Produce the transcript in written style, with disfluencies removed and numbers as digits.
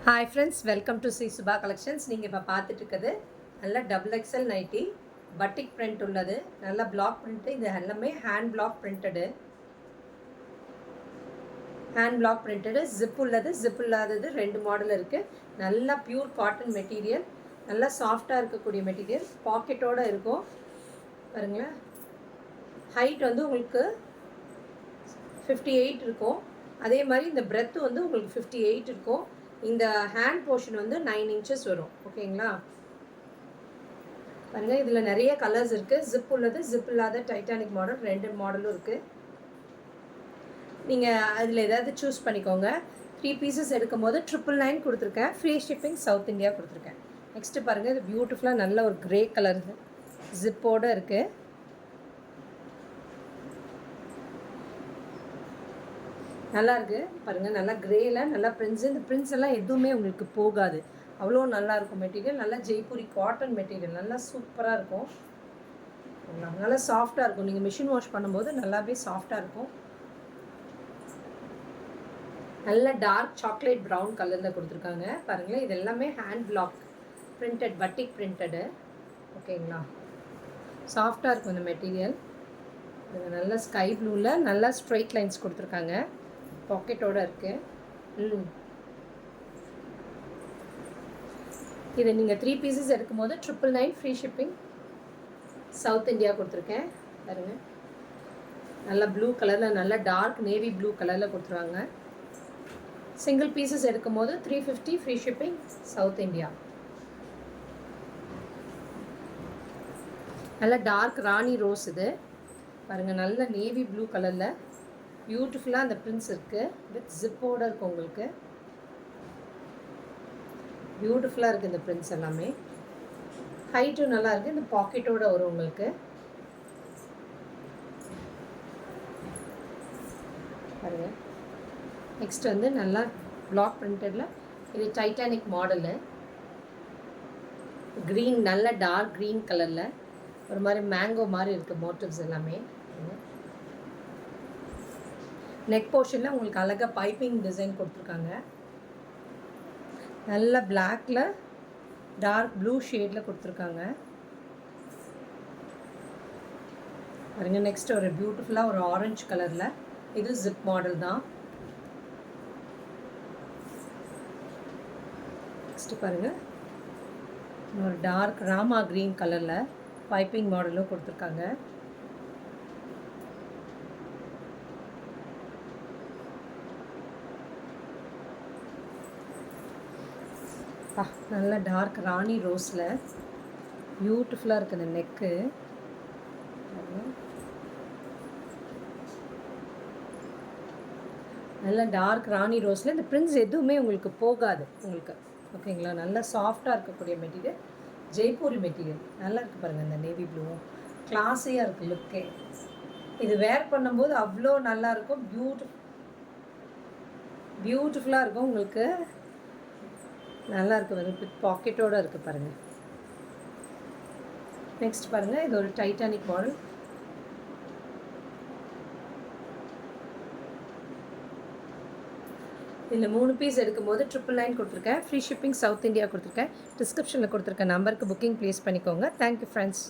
Hi friends, welcome to Subha collections. நீங்கள் இப்போ பார்த்துட்டு இருக்கிறது நல்ல double XL nighty, batik print உள்ளது. நல்ல பிளாக் பிரிண்ட்டு. இது எல்லாமே ஹேண்ட் பிளாக் பிரிண்டடு, ஜிப் உள்ளது, ஜிப் இல்லாதது ரெண்டு மாடல் இருக்குது. நல்லா பியூர் காட்டன் மெட்டீரியல், நல்லா சாஃப்டாக இருக்கக்கூடிய மெட்டீரியல், பாக்கெட்டோடு இருக்கும் பாருங்களேன். ஹைட் வந்து உங்களுக்கு 58 இருக்கும். அதே மாதிரி இந்த பிரெத்து வந்து உங்களுக்கு 58 இருக்கும். இந்த ஹேண்ட் போர்ஷன் வந்து 9 inches வரும். ஓகேங்களா? பாருங்கள், இதில் நிறைய கலர்ஸ் இருக்குது. ஜிப் உள்ளது, ஜிப் இல்லாத டைட்டானிக் மாடல் ரெண்டு மாடலும் இருக்குது. நீங்கள் அதில் ஏதாவது சூஸ் பண்ணிக்கோங்க. 3 pieces எடுக்கும் போது 999 கொடுத்துருக்கேன். ஃப்ரீ ஷிப்பிங் சவுத் இந்தியா கொடுத்துருக்கேன். நெக்ஸ்ட்டு பாருங்கள், இது பியூட்டிஃபுல்லாக நல்ல ஒரு க்ரே கலர் ஜிப்போடு இருக்குது. நல்லா இருக்குது பாருங்கள். நல்லா க்ரேயில் நல்லா பிரிண்ட்ஸு. இந்த பிரிண்ட்ஸ் எல்லாம் எதுவுமே உங்களுக்கு போகாது. அவ்வளோ நல்லாயிருக்கும் மெட்டீரியல். நல்லா ஜெய்ப்பூரி காட்டன் மெட்டீரியல், நல்லா சூப்பராக இருக்கும். நல்லா சாஃப்டாக இருக்கும். நீங்கள் மிஷின் வாஷ் பண்ணும்போது நல்லாவே சாஃப்டாக இருக்கும். நல்ல டார்க் சாக்லேட் ப்ரௌன் கலரில் கொடுத்துருக்காங்க பாருங்களேன். இது எல்லாமே ஹேண்ட் பிளாக் பிரிண்டட், பட்டிக் பிரிண்டடு. ஓகேங்களா? சாஃப்டாக இருக்கும் இந்த மெட்டீரியல். நல்ல ஸ்கை ப்ளூவில் நல்லா ஸ்ட்ரைட் லைன்ஸ் கொடுத்துருக்காங்க. பாக்கெட்டோடு இருக்குது. இது நீங்கள் 3 pieces எடுக்கும்போது 999 ஃப்ரீ ஷிப்பிங் சவுத் இந்தியா கொடுத்துருக்கேன். பாருங்கள், நல்லா ப்ளூ கலரில், நல்லா டார்க் நேவி ப்ளூ கலரில் கொடுத்துருவாங்க. சிங்கிள் பீசஸ் எடுக்கும்போது 350 ஃப்ரீ ஷிப்பிங் சவுத் இந்தியா. நல்லா டார்க் ராணி ரோஸ் இது பாருங்கள். நல்ல நேவி ப்ளூ கலரில் பியூட்டிஃபுல்லாக அந்த பிரிண்ட்ஸ் இருக்குது. வித் ஜிப்போடு இருக்குது. உங்களுக்கு பியூட்டிஃபுல்லாக இருக்குது இந்த பிரிண்ட்ஸ் எல்லாமே. ஹைட்டும் நல்லா இருக்குது. இந்த பாக்கெட்டோடு வரும் உங்களுக்கு. பாருங்கள். நெக்ஸ்ட் வந்து நல்லா பிளாக் பிரிண்டடில், இது டைட்டானிக் மாடலு. க்ரீன், நல்ல டார்க் க்ரீன் கலரில் ஒரு மாதிரி மேங்கோ மாதிரி இருக்குது மோட்டிவ்ஸ் எல்லாமே. நெக் போர்ஷனில் உங்களுக்கு அழகாக பைப்பிங் டிசைன் கொடுத்துருக்காங்க. நல்ல பிளாக்கில் டார்க் ப்ளூ ஷேடில் கொடுத்துருக்காங்க பாருங்கள். நெக்ஸ்ட் ஒரு பியூட்டிஃபுல்லாக ஒரு ஆரஞ்சு கலரில், இது ஜிப் மாடல் தான். நெக்ஸ்ட்டு பாருங்கள், ஒரு டார்க் ராமா க்ரீன் கலரில் பைப்பிங் மாடலும் கொடுத்துருக்காங்க. நல்ல டார்க் ராணி ரோஸில் பியூட்டிஃபுல்லாக இருக்குது இந்த நெக்கு. நல்ல டார்க் ராணி ரோஸில் இந்த பிரிண்ட்ஸ் எதுவுமே உங்களுக்கு போகாது உங்களுக்கு. ஓகேங்களா? நல்லா சாஃப்டாக இருக்கக்கூடிய மெட்டீரியல், ஜெய்ப்பூரி மெட்டீரியல். நல்லா இருக்குது பாருங்கள். இந்த நேவி ப்ளூவும் கிளாஸியாக இருக்குது லுக்கே. இது வேர் பண்ணும்போது அவ்வளோ நல்லாயிருக்கும். பியூட்டிஃபுல்லாக இருக்கும் உங்களுக்கு. நல்லா இருக்குது பாருங்கள். பாக்கெட்டோடு இருக்குது பாருங்கள். நெக்ஸ்ட் பாருங்கள், இது ஒரு டைட்டானிக் மாடல். இதில் 3 பீஸ் எடுக்கும்போது 999 கொடுத்துருக்கேன். ஃப்ரீ ஷிப்பிங் சவுத் இந்தியா கொடுத்துருக்கேன். டிஸ்கிரிப்ஷனில் கொடுத்துருக்க நம்பருக்கு புக்கிங் ப்ளேஸ் பண்ணிக்கோங்க. Thank you friends.